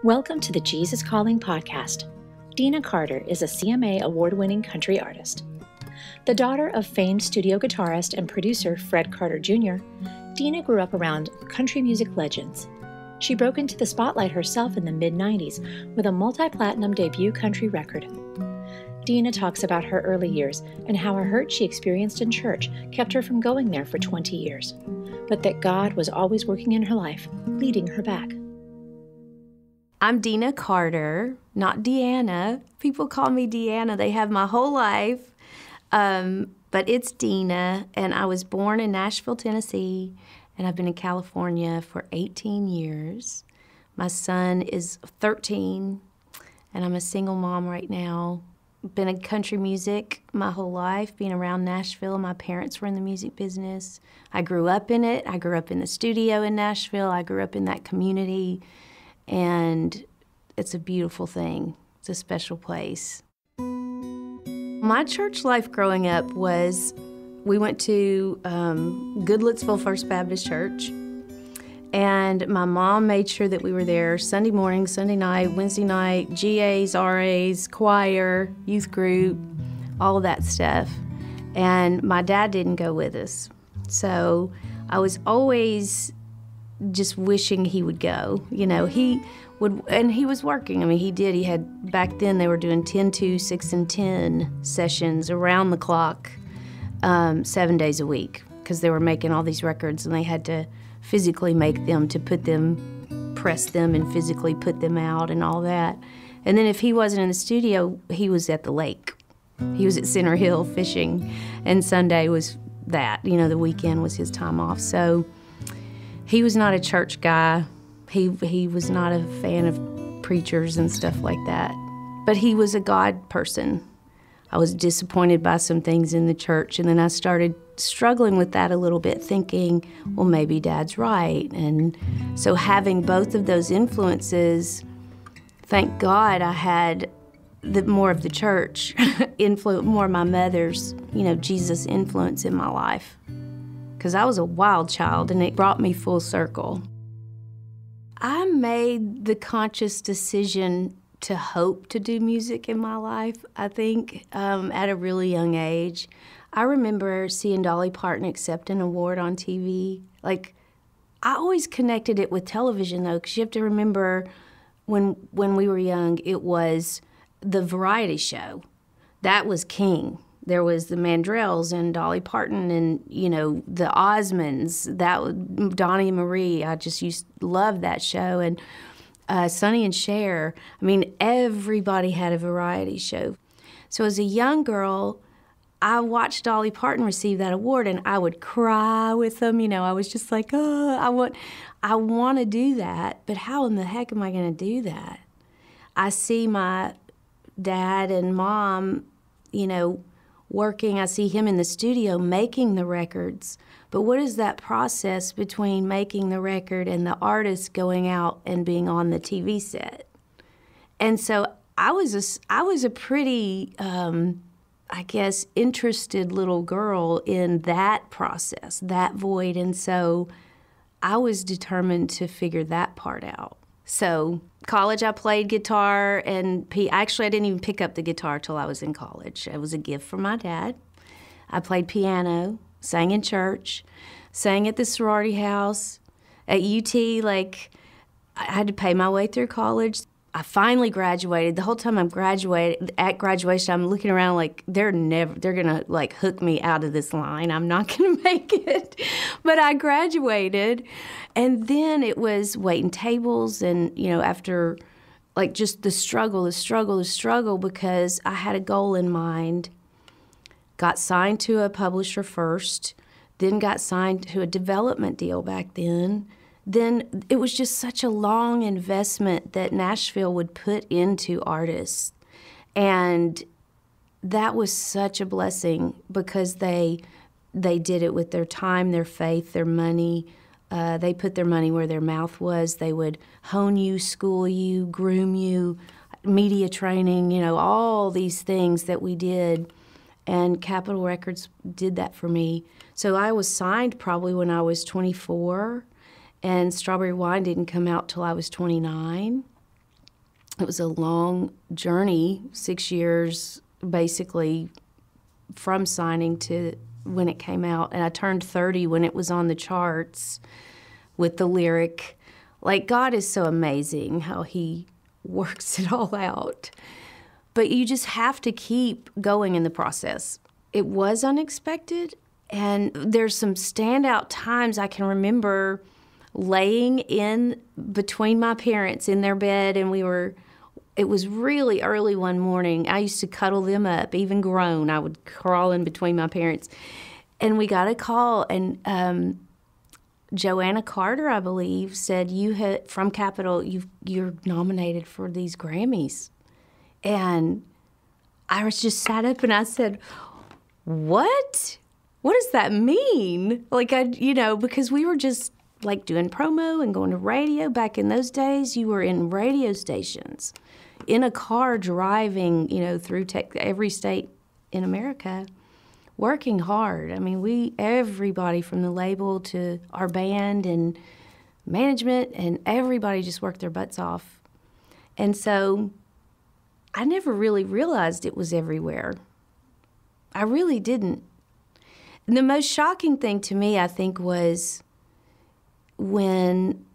Welcome to the Jesus Calling podcast. Dena Carter is a CMA award-winning country artist. The daughter of famed studio guitarist and producer Fred Carter Jr., Dena grew up around country music legends. She broke into the spotlight herself in the mid-90s with a multi-platinum debut country record. Dena talks about her early years and how a hurt she experienced in church kept her from going there for 20 years, but that God was always working in her life, leading her back. I'm Deana Carter, not Deana. People call me Deana. They have my whole life. But it's Dena, and I was born in Nashville, Tennessee, and I've been in California for 18 years. My son is 13, and I'm a single mom right now. Been in country music my whole life, being around Nashville. My parents were in the music business. I grew up in it. I grew up in the studio in Nashville. I grew up in that community. And it's a beautiful thing. It's a special place. My church life growing up was, we went to Goodlettsville First Baptist Church, and my mom made sure that we were there Sunday morning, Sunday night, Wednesday night, GAs, RAs, choir, youth group, all of that stuff. And my dad didn't go with us. So I was always just wishing he would go. You know, he would, and he was working. I mean, he did. He had, back then they were doing 10, 2, 6, and 10 sessions around the clock, 7 days a week, because they were making all these records and they had to physically make them, to put them, press them and physically put them out and all that. And then if he wasn't in the studio, he was at the lake. He was at Center Hill fishing, and Sunday was that. You know, the weekend was his time off. So he was not a church guy. He was not a fan of preachers and stuff like that. But he was a God person. I was disappointed by some things in the church, and then I started struggling with that a little bit, thinking, well, maybe Dad's right. And so having both of those influences, thank God I had more of the church influence, more of my mother's, Jesus influence in my life. Because I was a wild child, and it brought me full circle. I made the conscious decision to hope to do music in my life, I think, at a really young age. I remember seeing Dolly Parton accept an award on TV. Like, I always connected it with television, though, because you have to remember when we were young, it was the variety show. That was king. There was the Mandrells and Dolly Parton and, the Osmonds, Donnie and Marie. I just loved that show. And Sonny and Cher. I mean, everybody had a variety show. So as a young girl, I watched Dolly Parton receive that award, and I would cry with them. I was just like, oh, I want to do that, but how in the heck am I going to do that? I see my dad and mom, working. I see him in the studio making the records. But what is that process between making the record and the artist going out and being on the TV set? And so I was a pretty, interested little girl in that process, that void. And so I was determined to figure that part out. So college, I played guitar, and actually I didn't even pick up the guitar till I was in college. It was a gift from my dad. I played piano, sang in church, sang at the sorority house. At UT, I had to pay my way through college. I finally graduated. The whole time at graduation, I'm looking around like they're gonna hook me out of this line. I'm not gonna make it. But I graduated, and then it was waiting tables, and after just the struggle, because I had a goal in mind. Got signed to a publisher first, then got signed to a development deal back then. Then it was just such a long investment that Nashville would put into artists. And that was such a blessing, because they did it with their time, their faith, their money. They put their money where their mouth was. They would hone you, school you, groom you, media training, all these things that we did. And Capitol Records did that for me. So I was signed probably when I was 24. And Strawberry Wine didn't come out till I was 29. It was a long journey, 6 years basically from signing to when it came out. And I turned 30 when it was on the charts with the lyric. Like, God is so amazing how he works it all out. But you just have to keep going in the process. It was unexpected, and there's some standout times I can remember laying in between my parents in their bed, and it was really early one morning. I used to cuddle them up, even grown. I would crawl in between my parents. And we got a call, and Deana Carter, I believe, said, from Capitol, you're nominated for these Grammys. And I was just sat up and I said, what? What does that mean? Like, because we were just like doing promo and going to radio. Back in those days, you were in radio stations, in a car driving, through every state in America, working hard. I mean, everybody from the label to our band and management and everybody just worked their butts off. And so I never really realized it was everywhere. I really didn't. And the most shocking thing to me, I think, was when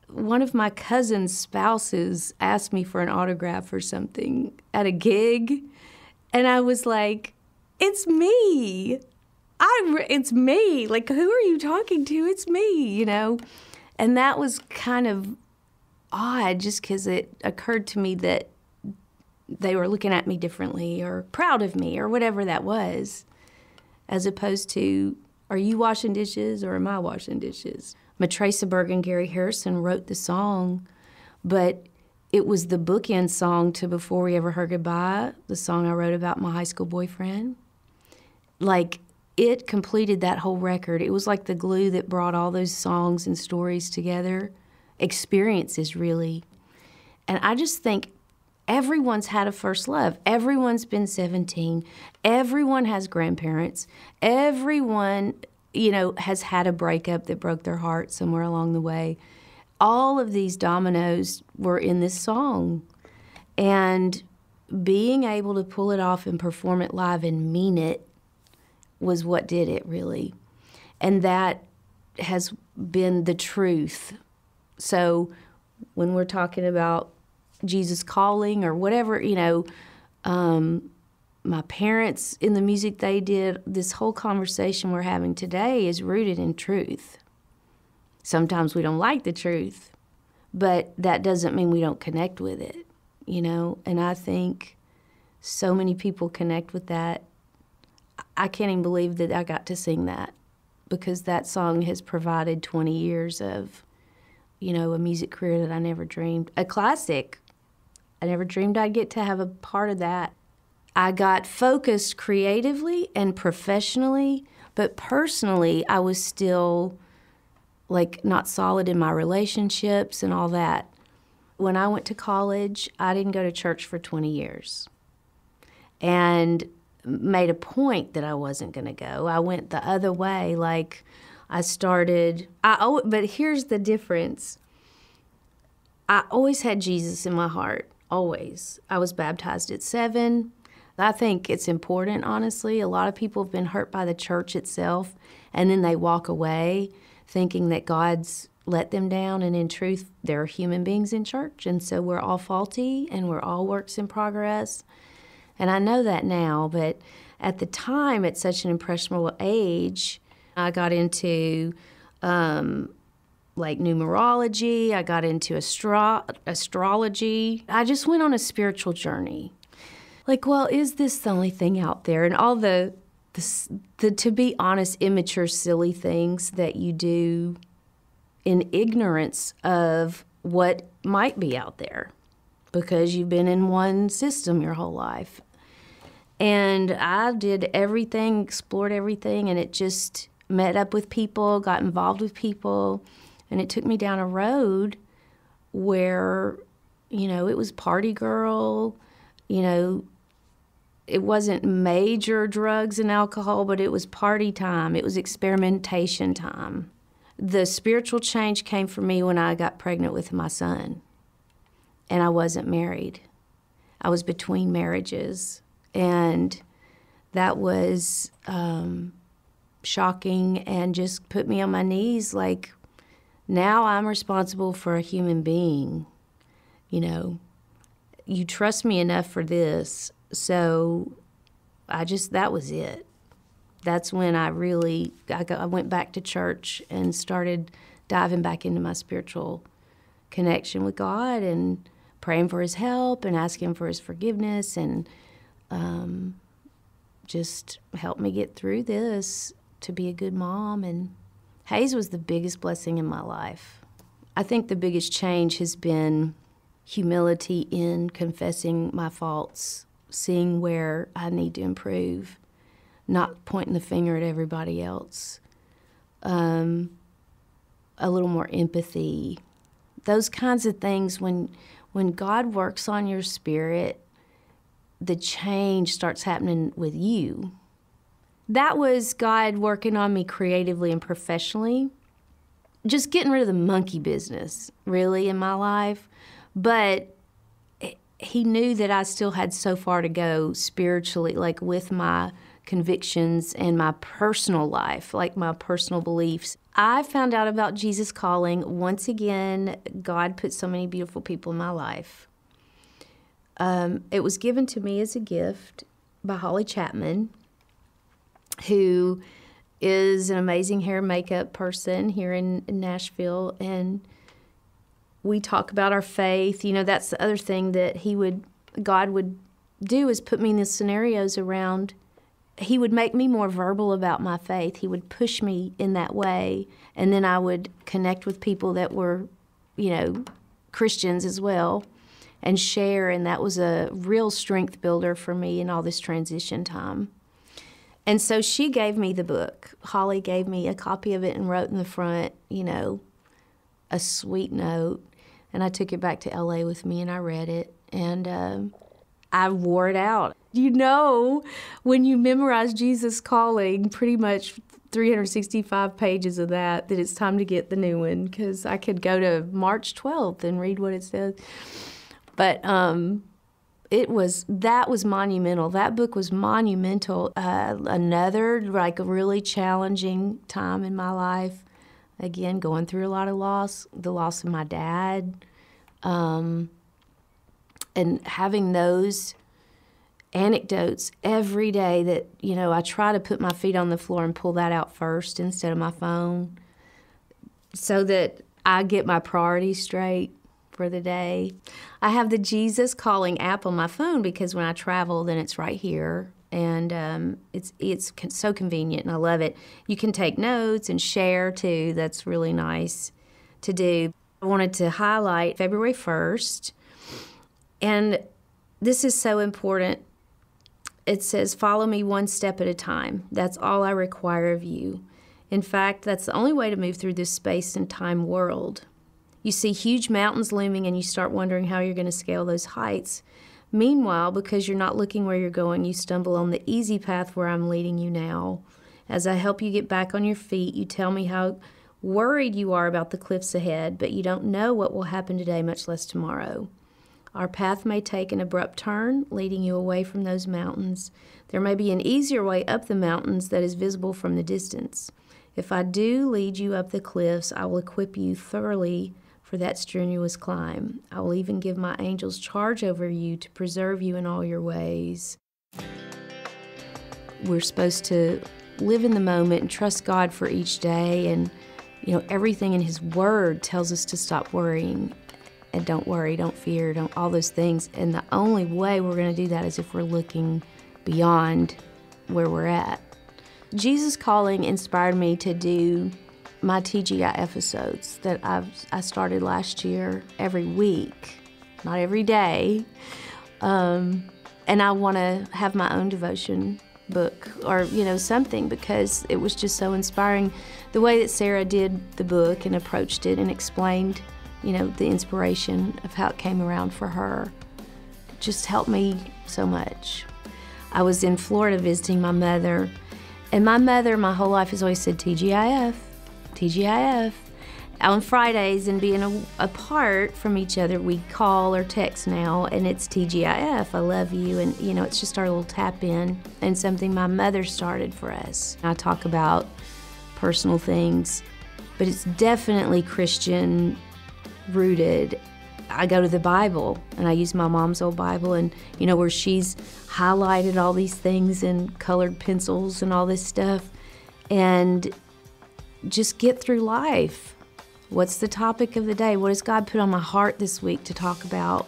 one of my cousin's spouses asked me for an autograph or something at a gig, and I was like, it's me. It's me. Like, who are you talking to? It's me, And that was kind of odd, just because it occurred to me that they were looking at me differently or proud of me or whatever that was, as opposed to, are you washing dishes or am I washing dishes? Matraca Berg and Gary Harrison wrote the song, but it was the bookend song to Before We Ever Heard Goodbye, the song I wrote about my high school boyfriend. Like, it completed that whole record. It was like the glue that brought all those songs and stories together. Experiences, really. And I just think everyone's had a first love. Everyone's been 17. Everyone has grandparents. Everyone, has had a breakup that broke their heart somewhere along the way. All of these dominoes were in this song. And being able to pull it off and perform it live and mean it was what did it, really. And that has been the truth. So when we're talking about Jesus calling or whatever, my parents in the music they did, this whole conversation we're having today is rooted in truth. Sometimes we don't like the truth, but that doesn't mean we don't connect with it, And I think so many people connect with that. I can't even believe that I got to sing that, because that song has provided 20 years of a music career that I never dreamed. A classic. I never dreamed I'd get to have a part of that. I got focused creatively and professionally, but personally, I was still, not solid in my relationships and all that. When I went to college, I didn't go to church for 20 years and made a point that I wasn't going to go. I went the other way. But here's the difference. I always had Jesus in my heart, always. I was baptized at 7. I think it's important, honestly. A lot of people have been hurt by the church itself, and then they walk away thinking that God's let them down, and in truth, there are human beings in church, and so we're all faulty, and we're all works in progress. And I know that now, but at the time, at such an impressionable age, I got into numerology. I got into astrology. I just went on a spiritual journey. Is this the only thing out there? And all the to be honest, immature, silly things that you do in ignorance of what might be out there because you've been in one system your whole life. And I did everything, explored everything, and it just met up with people, got involved with people, and it took me down a road where, it was party girl, it wasn't major drugs and alcohol, but it was party time. It was experimentation time. The spiritual change came for me when I got pregnant with my son. and I wasn't married. I was between marriages, and that was shocking and just put me on my knees like, now I'm responsible for a human being. You know, you trust me enough for this. So that was it. That's when I went back to church and started diving back into my spiritual connection with God and praying for his help and asking for his forgiveness, and just helped me get through this to be a good mom. And Hayes was the biggest blessing in my life. I think the biggest change has been humility in confessing my faults, seeing where I need to improve, not pointing the finger at everybody else, a little more empathy, those kinds of things. When God works on your spirit, the change starts happening with you. That was God working on me creatively and professionally, just getting rid of the monkey business, really, in my life. But he knew that I still had so far to go spiritually, like with my convictions and my personal life, like my personal beliefs. I found out about Jesus Calling. Once again, God put so many beautiful people in my life. It was given to me as a gift by Holly Chapman, who is an amazing hair and makeup person here in Nashville. And we talk about our faith. You know, that's the other thing that God would do, is put me in the scenarios around. He would make me more verbal about my faith. He would push me in that way. And then I would connect with people that were, you know, Christians as well, and share. And that was a real strength builder for me in all this transition time. And so she gave me the book. Holly gave me a copy of it and wrote in the front, you know, a sweet note. And I took it back to LA with me and I read it. And I wore it out. You know, when you memorize Jesus Calling, pretty much 365 pages of that it's time to get the new one, because I could go to March 12th and read what it says. But that was monumental. That book was monumental. Another, like, a really challenging time in my life. Again, going through a lot of loss, the loss of my dad, and having those anecdotes every day that, you know, I try to put my feet on the floor and pull that out first instead of my phone, so that I get my priorities straight for the day. I have the Jesus Calling app on my phone because when I travel, then it's right here. And it's so convenient, and I love it. You can take notes and share, too. That's really nice to do. I wanted to highlight February 1st, and this is so important. It says, "Follow me one step at a time. That's all I require of you. In fact, that's the only way to move through this space and time world. You see huge mountains looming, and you start wondering how you're going to scale those heights. Meanwhile, because you're not looking where you're going, you stumble on the easy path where I'm leading you now. As I help you get back on your feet, you tell me how worried you are about the cliffs ahead, but you don't know what will happen today, much less tomorrow. Our path may take an abrupt turn, leading you away from those mountains. There may be an easier way up the mountains that is visible from the distance. If I do lead you up the cliffs, I will equip you thoroughly for that strenuous climb. I will even give my angels charge over you to preserve you in all your ways." We're supposed to live in the moment and trust God for each day, and, you know, everything in His Word tells us to stop worrying. And don't worry, don't fear, don't all those things. And the only way we're going to do that is if we're looking beyond where we're at. Jesus Calling inspired me to do my TGI episodes that I started last year every week, not every day. And I want to have my own devotion book or, you know, something, because it was just so inspiring. The way that Sarah did the book and approached it and explained, you know, the inspiration of how it came around for her just helped me so much. I was in Florida visiting my mother, and my mother my whole life has always said TGIF, TGIF. on Fridays and being apart from each other, we call or text now, and it's TGIF, I love you, and it's just our little tap in, and something my mother started for us. I talk about personal things, but it's definitely Christian rooted. I go to the Bible, and I use my mom's old Bible, and where she's highlighted all these things in colored pencils and all this stuff, and just get through life. What's the topic of the day? What has God put on my heart this week to talk about?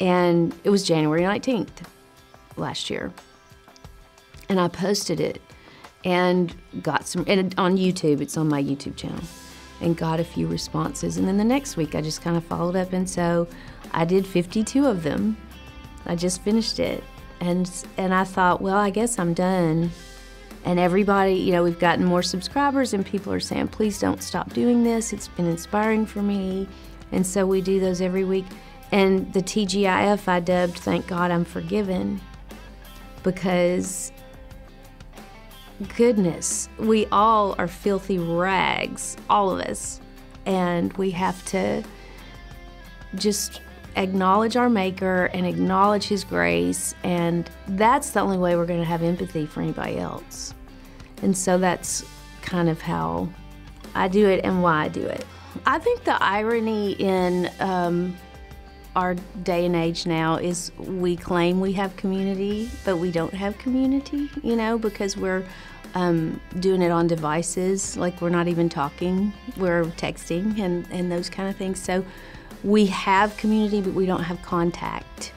And it was January 19th last year. And I posted it and got and on YouTube, it's on my YouTube channel, and got a few responses. And then the next week I just kind of followed up, and so I did 52 of them. I just finished it. And I thought, well, I guess I'm done. And everybody, we've gotten more subscribers, and people are saying, please don't stop doing this. It's been inspiring for me. And so we do those every week. And the TGIF I dubbed, Thank God I'm Forgiven, because goodness, we all are filthy rags, all of us. And we have to just acknowledge our Maker and acknowledge His grace, and that's the only way we're going to have empathy for anybody else. And so that's kind of how I do it and why I do it. I think the irony in our day and age now is we claim we have community, but we don't have community, because we're doing it on devices, like we're not even talking, we're texting and those kind of things. So we have community, but we don't have contact.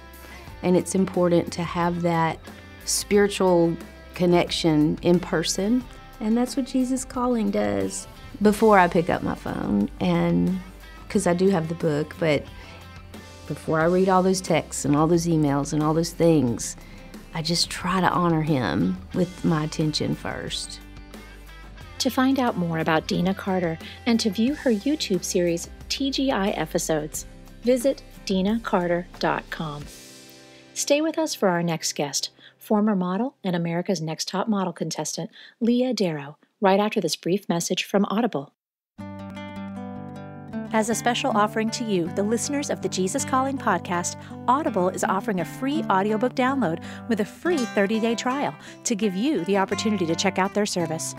And it's important to have that spiritual connection in person. And that's what Jesus Calling does. Before I pick up my phone, and because I do have the book, but before I read all those texts and all those emails and all those things, I just try to honor Him with my attention first. To find out more about Deana Carter and to view her YouTube series TGI episodes, visit DenaCarter.com. Stay with us for our next guest, former model and America's Next Top Model contestant, Leah Darrow, right after this brief message from Audible. As a special offering to you, the listeners of the Jesus Calling podcast, Audible is offering a free audiobook download with a free 30-day trial to give you the opportunity to check out their service.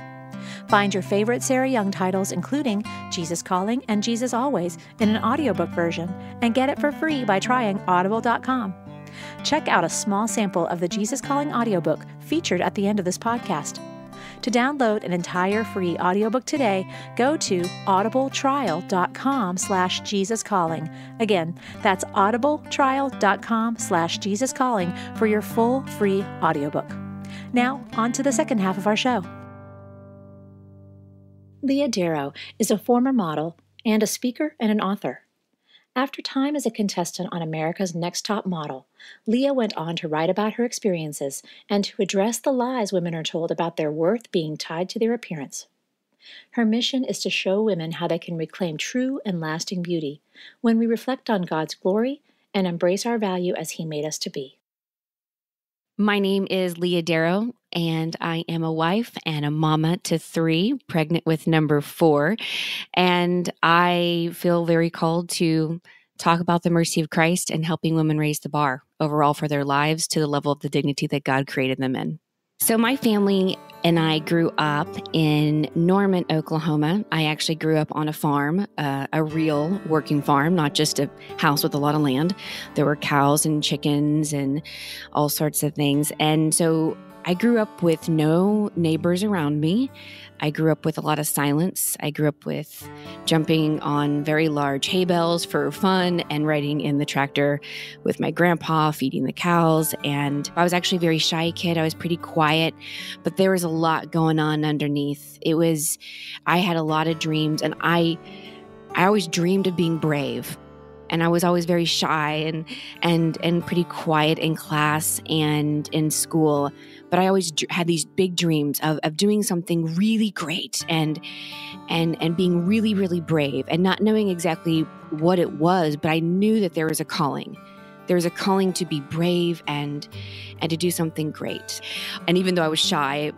Find your favorite Sarah Young titles, including Jesus Calling and Jesus Always, in an audiobook version, and get it for free by trying Audible.com. Check out a small sample of the Jesus Calling audiobook featured at the end of this podcast. To download an entire free audiobook today, go to audibletrial.com/JesusCalling. Again, that's audibletrial.com/JesusCalling for your full free audiobook. Now, on to the second half of our show. Leah Darrow is a former model and a speaker and an author. After time as a contestant on America's Next Top Model, Leah went on to write about her experiences and to address the lies women are told about their worth being tied to their appearance. Her mission is to show women how they can reclaim true and lasting beauty when we reflect on God's glory and embrace our value as He made us to be. My name is Leah Darrow, and I am a wife and a mama to 3, pregnant with number 4. And I feel very called to talk about the mercy of Christ and helping women raise the bar overall for their lives to the level of the dignity that God created them in. So my family and I grew up in Norman, Oklahoma. I actually grew up on a farm, a real working farm, not just a house with a lot of land. There were cows and chickens and all sorts of things. And so I grew up with no neighbors around me. I grew up with a lot of silence. I grew up with jumping on very large hay bales for fun and riding in the tractor with my grandpa, feeding the cows. And I was actually a very shy kid. I was pretty quiet, but there was a lot going on underneath. I had a lot of dreams, and I always dreamed of being brave. And I was always very shy and pretty quiet in class and in school. But I always had these big dreams of doing something really great and being really, really brave, and not knowing exactly what it was, but I knew that there was a calling. There was a calling to be brave and to do something great. And even though I was shy,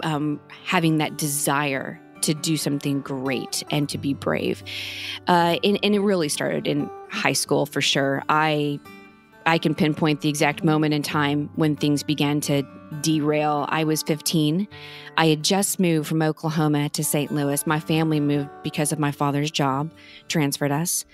having that desire to do something great and to be brave. And it really started in high school for sure. I can pinpoint the exact moment in time when things began to derail. I was 15. I had just moved from Oklahoma to St. Louis. My family moved because of my father's job, transferred us.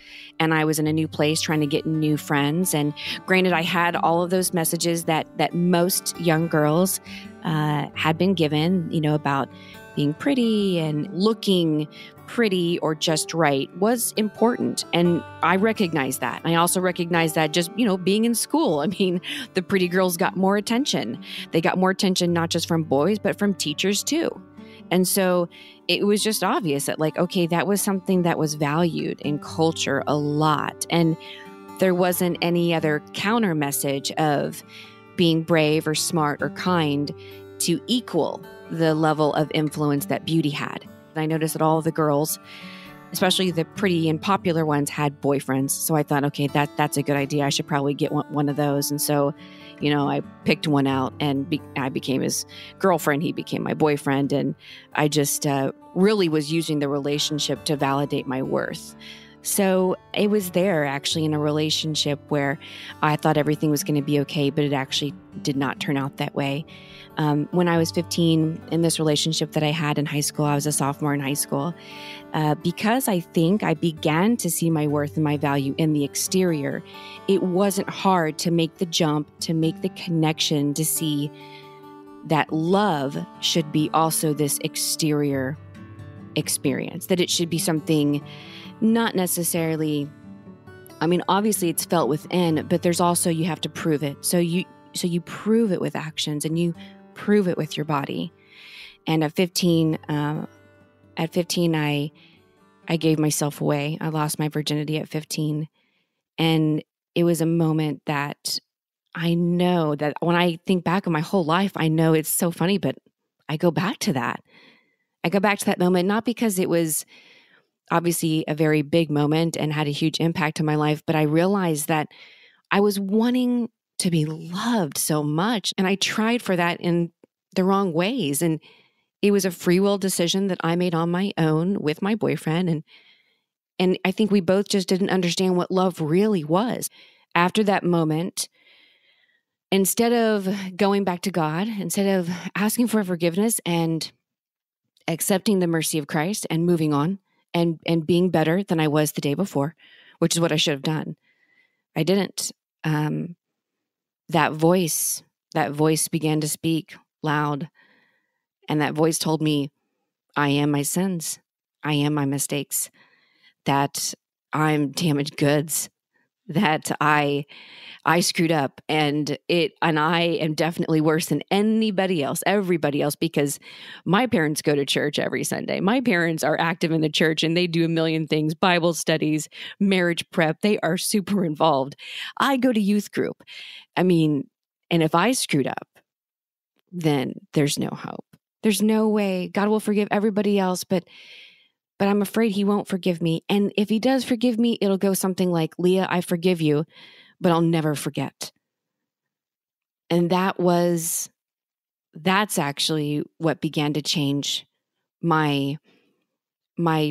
And I was in a new place trying to get new friends. And granted, I had all of those messages that most young girls had been given, about being pretty and looking pretty or just right was important. And I recognized that. I also recognized that just, being in school, the pretty girls got more attention. They got more attention, not just from boys, but from teachers too. And so it was just obvious that okay, that was something that was valued in culture a lot. And there wasn't any other counter message of being brave or smart or kind to equal the level of influence that beauty had. I noticed that all of the girls, especially the pretty and popular ones, had boyfriends. So I thought, okay, that's a good idea. I should probably get one of those. And so, I picked one out and I became his girlfriend. He became my boyfriend. And I just really was using the relationship to validate my worth. So it was there actually in a relationship where I thought everything was going to be okay, but it actually did not turn out that way. When I was 15, in this relationship that I had in high school, I was a sophomore in high school, because I think I began to see my worth and my value in the exterior. It wasn't hard to make the jump, to make the connection, to see that love should be also this exterior experience, that it should be something not necessarily, obviously it's felt within, but there's also, you have to prove it. So you prove it with actions and you prove it with your body. And at 15, I gave myself away. I lost my virginity at 15. And it was a moment that I know that when I think back on my whole life, I know it's so funny, but I go back to that. I go back to that moment, not because it was obviously a very big moment and had a huge impact on my life, but I realized that I was wanting to be loved so much. And I tried for that in the wrong ways. And it was a free will decision that I made on my own with my boyfriend. And I think we both just didn't understand what love really was. After that moment, instead of going back to God, instead of asking for forgiveness and accepting the mercy of Christ and moving on and being better than I was the day before, which is what I should have done, I didn't. That voice began to speak loud. And that voice told me, I am my sins. I am my mistakes. That I'm damaged goods. That I screwed up. And I am definitely worse than everybody else, because my parents go to church every Sunday. My parents are active in the church and they do a million things, Bible studies, marriage prep. They are super involved. I go to youth group. And if I screwed up, then there's no hope. There's no way. God will forgive everybody else, but I'm afraid he won't forgive me. And if he does forgive me, it'll go something like, Leah, I forgive you, but I'll never forget. And that's actually what began to change my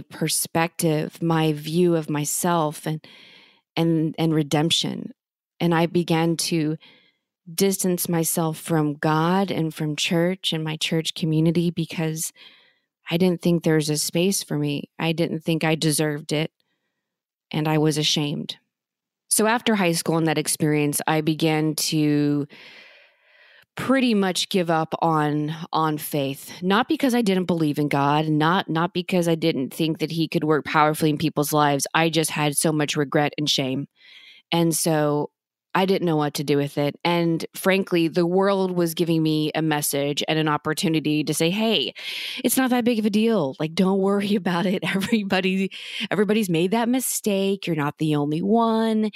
perspective, my view of myself and redemption. And I began to distance myself from God and from church and my church community because I didn't think there was a space for me. I didn't think I deserved it. And I was ashamed. So after high school and that experience, I began to pretty much give up on faith. Not because I didn't believe in God, not because I didn't think that he could work powerfully in people's lives. I just had so much regret and shame. And so I didn't know what to do with it. And frankly, the world was giving me a message and an opportunity to say, hey, it's not that big of a deal. Don't worry about it. Everybody's made that mistake. You're not the only one.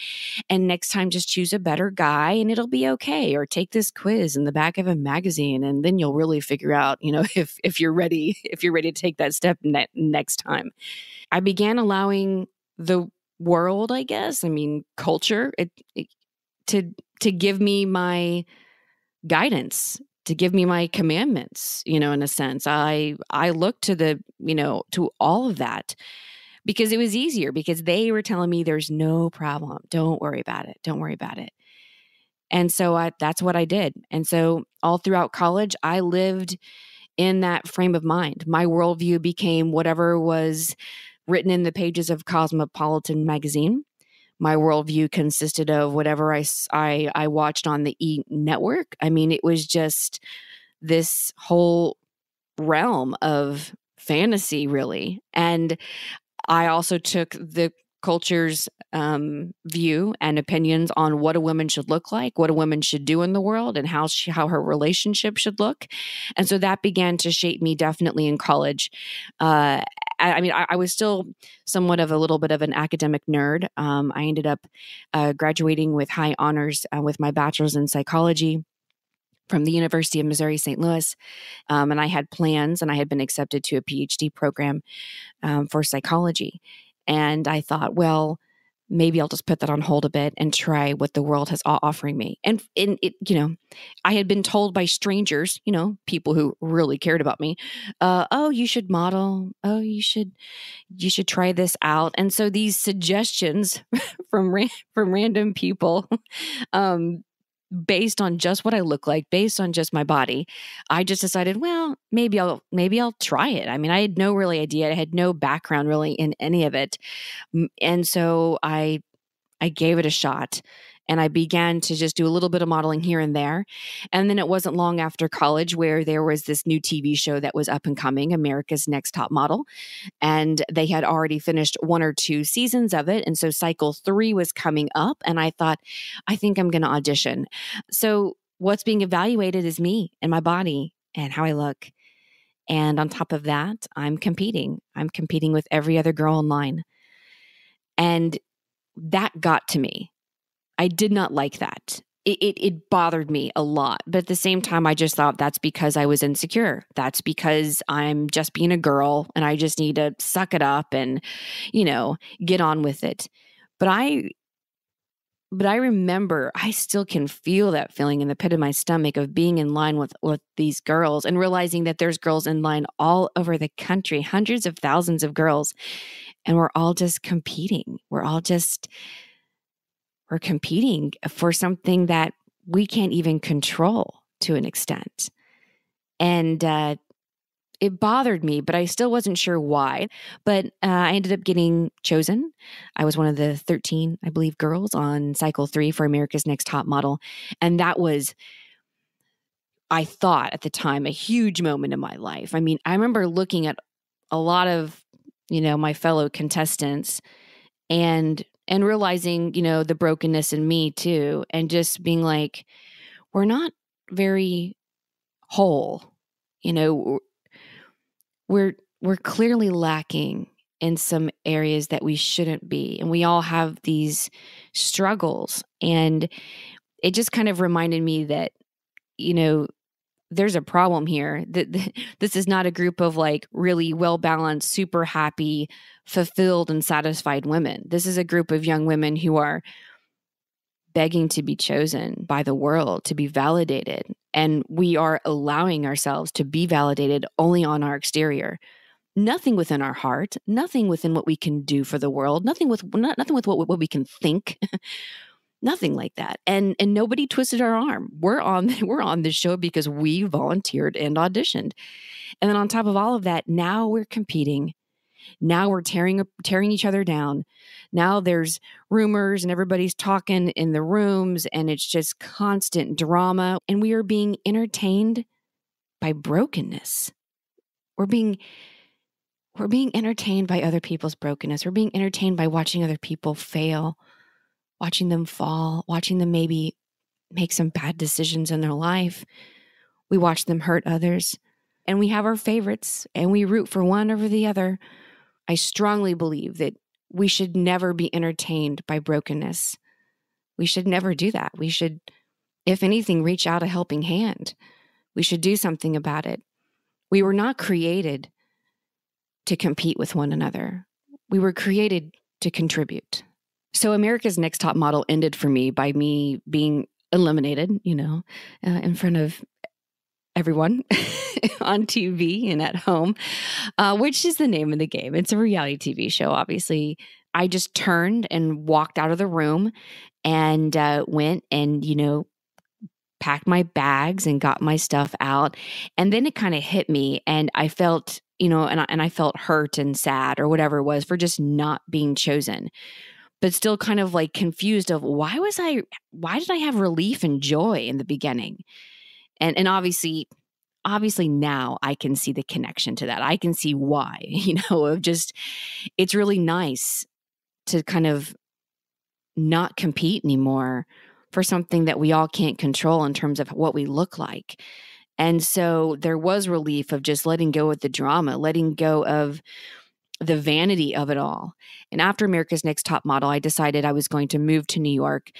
And next time, just choose a better guy and it'll be okay. Or take this quiz in the back of a magazine and then you'll really figure out, if you're ready to take that step next time. I began allowing the world, I guess, culture, to give me my guidance, to give me my commandments, in a sense. I looked to to all of that because it was easier, because they were telling me there's no problem. Don't worry about it. Don't worry about it. And so that's what I did. And so all throughout college, I lived in that frame of mind. My worldview became whatever was written in the pages of Cosmopolitan magazine. My worldview consisted of whatever I watched on the E! Network. I mean, it was just this whole realm of fantasy, really. And I also took the culture's view and opinions on what a woman should look like, what a woman should do in the world, and how her relationship should look. And so that began to shape me definitely in college. I was still somewhat of a little bit of an academic nerd. I ended up graduating with high honors with my bachelor's in psychology from the University of Missouri, St. Louis. And I had plans, and I had been accepted to a PhD program for psychology. And I thought, well, maybe I'll just put that on hold a bit and try what the world has offering me. And it, I had been told by strangers, people who really cared about me, oh, you should model. Oh, you should try this out. And so these suggestions from random people, based on just what I look like, based on just my body, I just decided, well, maybe I'll try it. I mean, I had no really idea. I had no background really in any of it. And so I gave it a shot, and I began to just do a little bit of modeling here and there. And then it wasn't long after college where there was this new TV show that was up and coming, America's Next Top Model. And they had already finished 1 or 2 seasons of it. And so cycle 3 was coming up. And I thought, I think I'm going to audition. So what's being evaluated is me and my body and how I look. And on top of that, I'm competing. I'm competing with every other girl in line. And that got to me. I did not like that. It bothered me a lot. But at the same time, I just thought that's because I was insecure. That's because I'm just being a girl and I just need to suck it up and, get on with it. But I remember, I still can feel that feeling in the pit of my stomach of being in line with these girls and realizing that there's girls in line all over the country, hundreds of thousands of girls. And we're all just competing. We're competing for something that we can't even control to an extent. And it bothered me, but I still wasn't sure why. But I ended up getting chosen. I was one of the 13, I believe, girls on cycle 3 for America's Next Top Model. And that was, I thought at the time, a huge moment in my life. I mean, I remember looking at a lot of, my fellow contestants and realizing, the brokenness in me too, and just being like, we're not very whole. We're clearly lacking in some areas that we shouldn't be. And we all have these struggles. And it just kind of reminded me that, there's a problem here. This is not a group of like really well-balanced, super happy, fulfilled and satisfied women. This is a group of young women who are begging to be chosen by the world, to be validated. And we are allowing ourselves to be validated only on our exterior. Nothing within our heart, nothing within what we can do for the world, nothing with what we can think. Nothing like that. And nobody twisted our arm. We're on this show because we volunteered and auditioned. And then on top of all of that, now we're competing. Now we're tearing each other down. Now there's rumors and everybody's talking in the rooms and it's just constant drama. And we are being entertained by brokenness. We're being entertained by other people's brokenness. We're being entertained by watching other people fail, watching them fall, watching them maybe make some bad decisions in their life. We watch them hurt others, and we have our favorites, and we root for one over the other. I strongly believe that we should never be entertained by brokenness. We should never do that. We should, if anything, reach out a helping hand. We should do something about it. We were not created to compete with one another. We were created to contribute. So America's Next Top Model ended for me by me being eliminated, in front of everyone on TV and at home, which is the name of the game. It's a reality TV show, obviously. I just turned and walked out of the room and went and, packed my bags and got my stuff out. And then it kind of hit me, and I felt, and I felt hurt and sad or whatever it was for just not being chosen, but still kind of like confused of why did I have relief and joy in the beginning? And obviously now I can see the connection to that. I can see why, of just, it's really nice to kind of not compete anymore for something that we all can't control in terms of what we look like. And so there was relief of just letting go of the drama, letting go of the vanity of it all. And after America's Next Top Model, I decided I was going to move to New York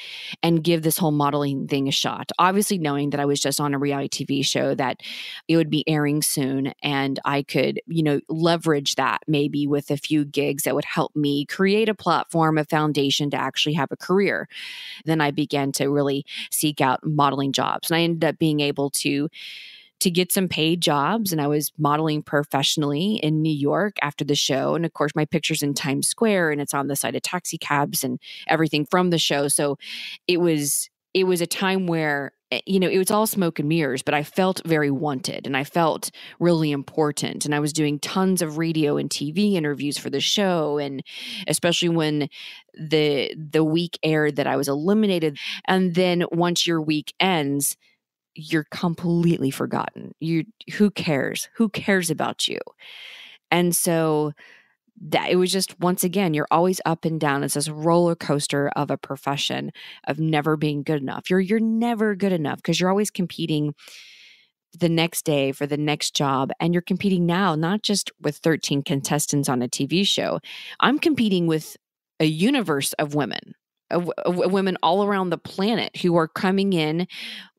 and give this whole modeling thing a shot. Obviously knowing that I was just on a reality TV show, that it would be airing soon, and I could, leverage that maybe with a few gigs that would help me create a platform, a foundation to actually have a career. Then I began to really seek out modeling jobs, and I ended up being able to get some paid jobs. And I was modeling professionally in New York after the show. And of course, my picture's in Times Square, and it's on the side of taxi cabs and everything from the show. So it was a time where, it was all smoke and mirrors, but I felt very wanted and I felt really important. And I was doing tons of radio and TV interviews for the show. And especially when the week aired that I was eliminated. And then once your week ends, you're completely forgotten. Who cares? Who cares about you? And so that it was just, once again, you're always up and down. It's this roller coaster of a profession of never being good enough. You're never good enough because you're always competing the next day for the next job. And you're competing now, not just with 13 contestants on a TV show. I'm competing with a universe of women. Of women all around the planet who are coming in,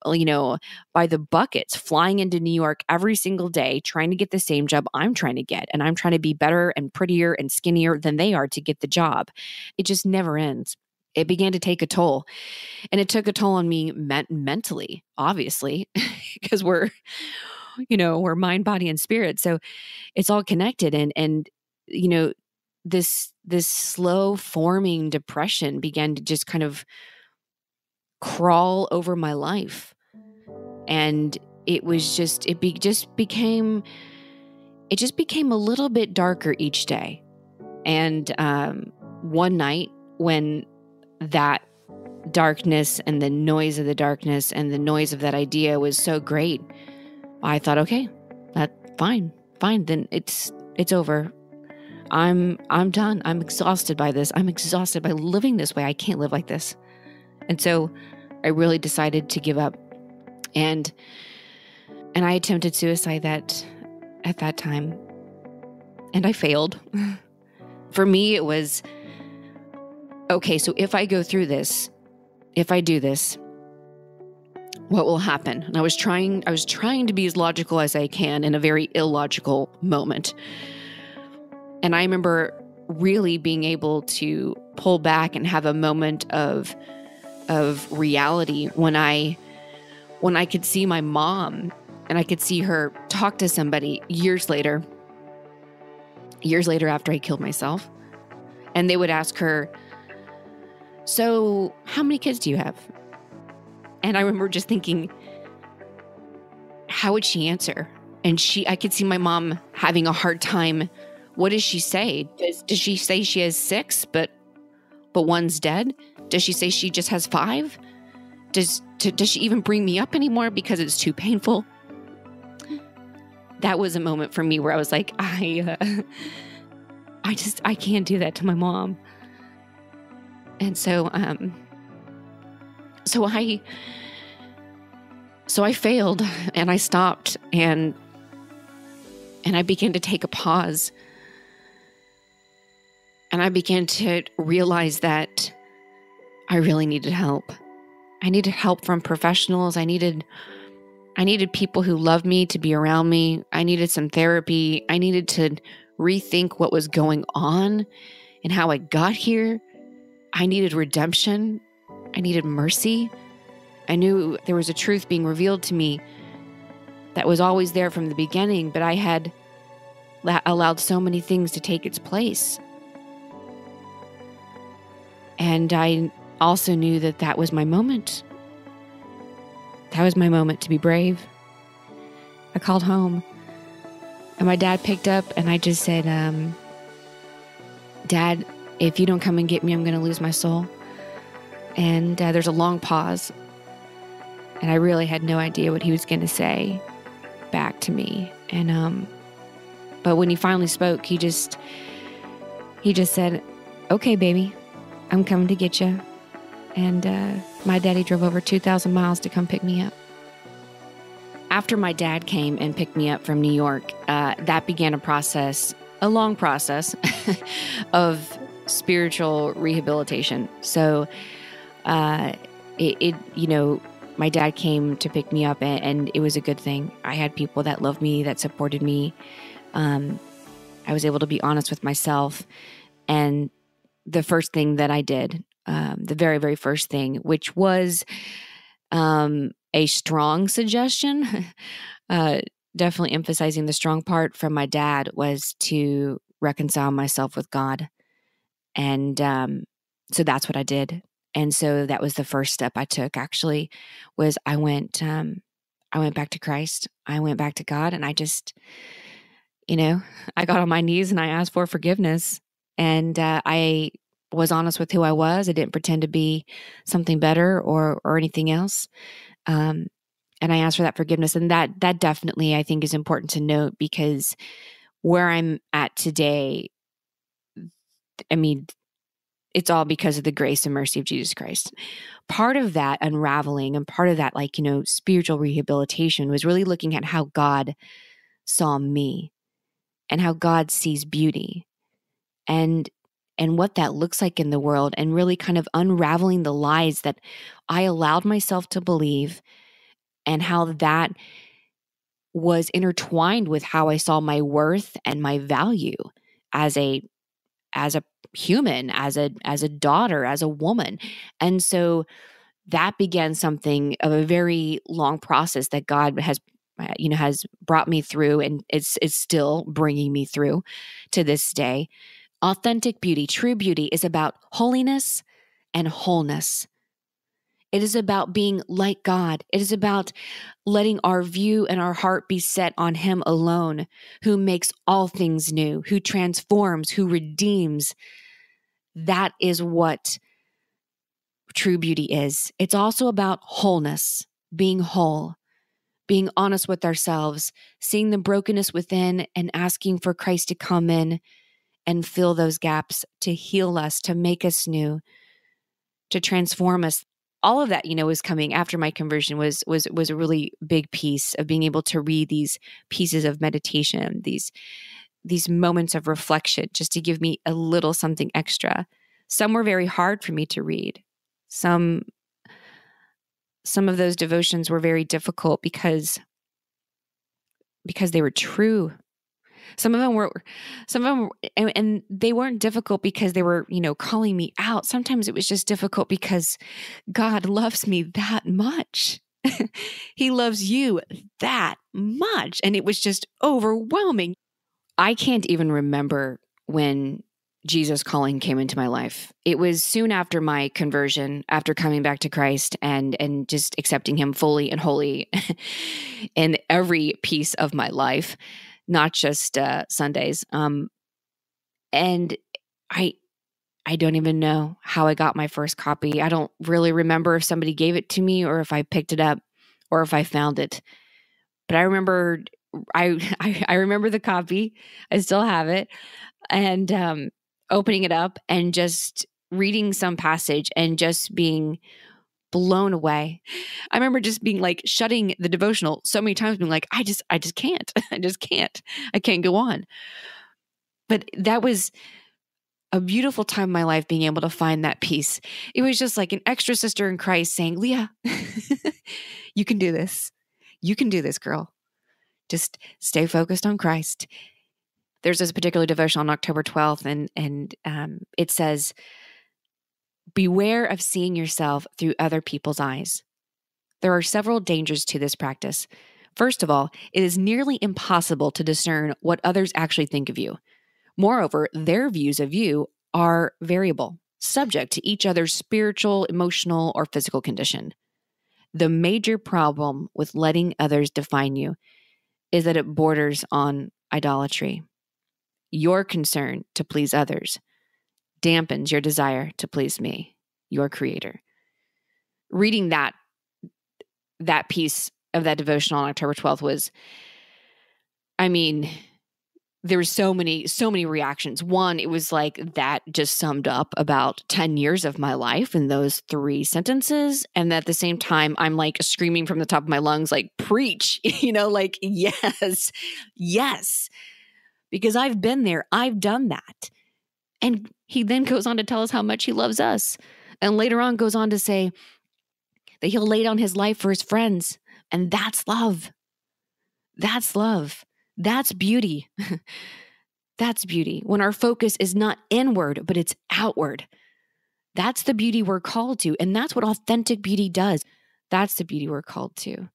by the buckets, flying into New York every single day, trying to get the same job I'm trying to get. And I'm trying to be better and prettier and skinnier than they are to get the job. It just never ends. It began to take a toll, and it took a toll on me mentally, obviously, because we're mind, body, and spirit. So it's all connected. And this slow forming depression began to just kind of crawl over my life. And it just became a little bit darker each day. And one night, when that darkness and the noise of the darkness and the noise of that idea was so great, I thought, okay, that's fine, then it's over. I'm done. I'm exhausted by this. I'm exhausted by living this way. I can't live like this. And so I really decided to give up. And I attempted suicide at that time. And I failed. For me, it was, okay, so if I go through this, if I do this, what will happen? And I was trying to be as logical as I can in a very illogical moment. And I remember really being able to pull back and have a moment of reality when I could see my mom and I could see her talk to somebody years later after I killed myself. And they would ask her, so how many kids do you have? And I remember just thinking, how would she answer? And I could see my mom having a hard time. What does she say? Does she say she has 6, but one's dead? Does she say she just has 5? Does she even bring me up anymore because it's too painful? That was a moment for me where I was like, I can't do that to my mom. And so I failed, and I stopped, and I began to take a pause. And I began to realize that I really needed help. I needed help from professionals. I needed people who loved me to be around me. I needed some therapy. I needed to rethink what was going on and how I got here. I needed redemption. I needed mercy. I knew there was a truth being revealed to me that was always there from the beginning, but I had allowed so many things to take its place. And I also knew that that was my moment. That was my moment to be brave. I called home, and my dad picked up, and I just said, Dad, if you don't come and get me, I'm going to lose my soul. And there's a long pause, and I really had no idea what he was going to say back to me. And but when he finally spoke, he just said, okay, baby, I'm coming to get you. And my daddy drove over 2,000 miles to come pick me up. After my dad came and picked me up from New York, that began a long process of spiritual rehabilitation. So my dad came to pick me up, and it was a good thing. I had people that loved me, that supported me. I was able to be honest with myself. And the first thing that I did, the very, very first thing, which was a strong suggestion, definitely emphasizing the strong part from my dad, was to reconcile myself with God. And so that's what I did. And so that was the first step I took, actually, was I went back to Christ. I went back to God, and I just, I got on my knees and I asked for forgiveness. And I was honest with who I was. I didn't pretend to be something better or anything else. And I asked for that forgiveness. And that definitely, I think, is important to note, because where I'm at today, I mean, it's all because of the grace and mercy of Jesus Christ. Part of that unraveling and part of that, spiritual rehabilitation was really looking at how God saw me and how God sees beauty and what that looks like in the world, and really kind of unraveling the lies that I allowed myself to believe, and how that was intertwined with how I saw my worth and my value as a human, as a daughter, as a woman. And so that began something of a very long process that God has brought me through, and it's still bringing me through to this day. Authentic beauty, true beauty, is about holiness and wholeness. It is about being like God. It is about letting our view and our heart be set on Him alone, who makes all things new, who transforms, who redeems. That is what true beauty is. It's also about wholeness, being whole, being honest with ourselves, seeing the brokenness within, and asking for Christ to come in and fill those gaps, to heal us, to make us new, to transform us. All of that, was coming after my conversion, was a really big piece of being able to read these pieces of meditation, these moments of reflection, just to give me a little something extra. Some were very hard for me to read. Some of those devotions were very difficult because they were true. Some of them, and they weren't difficult because they were, calling me out. Sometimes it was just difficult because God loves me that much. He loves you that much. And it was just overwhelming. I can't even remember when Jesus' calling came into my life. It was soon after my conversion, after coming back to Christ and just accepting Him fully and wholly in every piece of my life, not just Sundays. And I don't even know how I got my first copy. I don't really remember if somebody gave it to me or if I picked it up or if I found it. But I remember I remember the copy. I still have it. And opening it up and just reading some passage and just being blown away. I remember just being like shutting the devotional so many times, being like, I just can't. I just can't. I can't go on. But that was a beautiful time in my life, being able to find that peace. It was just like an extra sister in Christ saying, Leah, you can do this. You can do this, girl. Just stay focused on Christ. There's this particular devotion on October 12th, and it says, beware of seeing yourself through other people's eyes. There are several dangers to this practice. First of all, it is nearly impossible to discern what others actually think of you. Moreover, their views of you are variable, subject to each other's spiritual, emotional, or physical condition. The major problem with letting others define you is that it borders on idolatry. Your concern to please others dampens your desire to please me, your creator. Reading that piece of that devotional on October 12th was, there were so many reactions. One, it was like that just summed up about 10 years of my life in those 3 sentences. And at the same time, I'm like screaming from the top of my lungs, like, preach, like, yes, yes, because I've been there. I've done that. And he then goes on to tell us how much he loves us. And later on goes on to say that he'll lay down his life for his friends. And that's love. That's love. That's beauty. That's beauty. When our focus is not inward, but it's outward. That's the beauty we're called to. And that's what authentic beauty does. That's the beauty we're called to.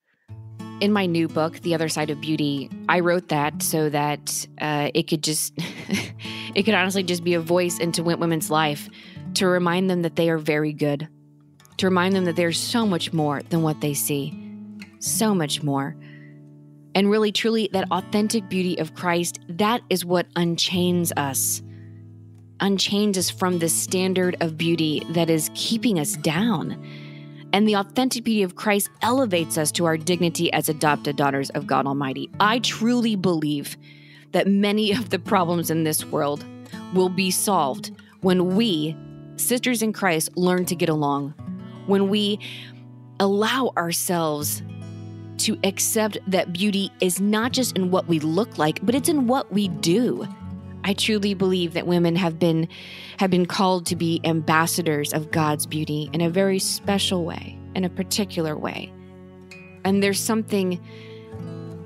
In my new book, The Other Side of Beauty, I wrote that so that it could just, it could honestly just be a voice into women's life to remind them that they are very good, to remind them that there's so much more than what they see, so much more. And really, truly, that authentic beauty of Christ, that is what unchains us from the standard of beauty that is keeping us down. And the authentic beauty of Christ elevates us to our dignity as adopted daughters of God Almighty. I truly believe that many of the problems in this world will be solved when we, sisters in Christ, learn to get along, when we allow ourselves to accept that beauty is not just in what we look like, but it's in what we do. I truly believe that women have been called to be ambassadors of God's beauty in a very special way, in a particular way. And there's something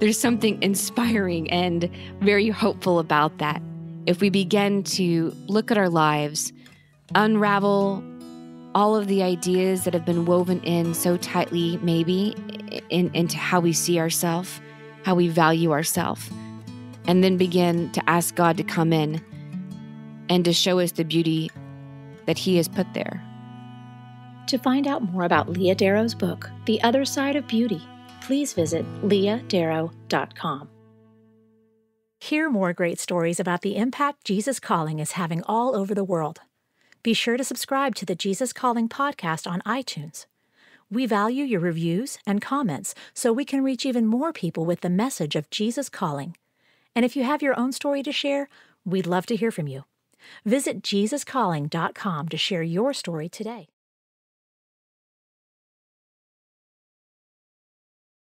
inspiring and very hopeful about that. If we begin to look at our lives, unravel all of the ideas that have been woven in so tightly, maybe, into how we see ourselves, how we value ourselves, and then begin to ask God to come in and to show us the beauty that He has put there. To find out more about Leah Darrow's book, The Other Side of Beauty, please visit leahdarrow.com. Hear more great stories about the impact Jesus Calling is having all over the world. Be sure to subscribe to the Jesus Calling podcast on iTunes. We value your reviews and comments so we can reach even more people with the message of Jesus Calling. And if you have your own story to share, we'd love to hear from you. Visit JesusCalling.com to share your story today.